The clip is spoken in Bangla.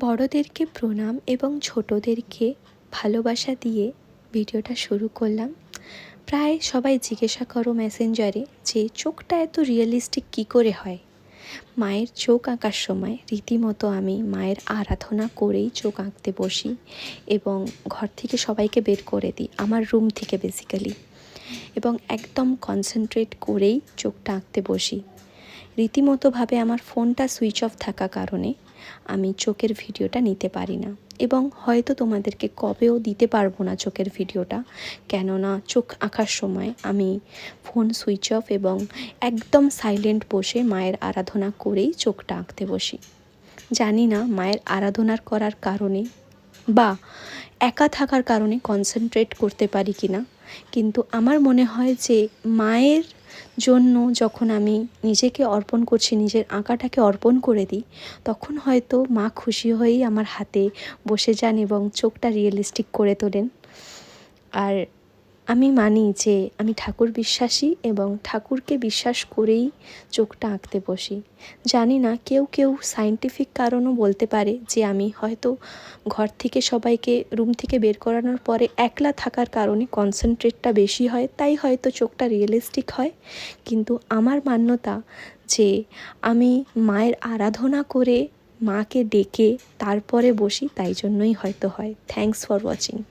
বড়দেরকে প্রণাম এবং ছোটদেরকে ভালোবাসা দিয়ে ভিডিওটা শুরু করলাম। প্রায় সবাই জিজ্ঞাসা করো মেসেঞ্জারে যে চোখটা এত রিয়েলিস্টিক কী করে হয়। মায়ের চোখ আঁকার সময় রীতিমতো আমি মায়ের আরাধনা করেই চোখ আঁকতে বসি এবং ঘর থেকে সবাইকে বের করে দিই, আমার রুম থেকে বেসিক্যালি, এবং একদম কনসেন্ট্রেট করেই চোখটা আঁকতে বসি। রীতিমতোভাবে আমার ফোনটা সুইচ অফ থাকা কারণে আমি চোখের ভিডিওটা নিতে পারি না, এবং হয়তো তোমাদেরকে কবেও দিতে পারবো না চোখের ভিডিওটা, কেননা চোখ আঁকার সময় আমি ফোন সুইচ অফ এবং একদম সাইলেন্ট বসে মায়ের আরাধনা করেই চোখটা আঁকতে বসি। জানি না মায়ের আরাধনার করার কারণে বা একা থাকার কারণে কনসেন্ট্রেট করতে পারি কি না, কিন্তু আমার মনে হয় যে মায়ের জন্য যখন আমি নিজেকে অর্পণ করছি, নিজের আঁকাটাকে অর্পণ করে দিই, তখন হয়তো মা খুশি হয়েই আমার হাতে বসে যান এবং চোখটা রিয়েলিস্টিক করে তোলেন। আর আমি মানি যে আমি ঠাকুর বিশ্বাসী এবং ঠাকুরকে বিশ্বাস করেই চোখটা আঁকতে বসি। জানি না, কেউ কেউ সায়েন্টিফিক কারণও বলতে পারে যে আমি হয়তো ঘর থেকে সবাইকে রুম থেকে বের করানোর পরে একলা থাকার কারণে কনসেন্ট্রেটটা বেশি হয়, তাই হয়তো চোখটা রিয়েলিস্টিক হয়। কিন্তু আমার মান্যতা যে আমি মায়ের আরাধনা করে মাকে ডেকে তারপরে বসি, তাই জন্যই হয়তো হয়। Thanks for watching.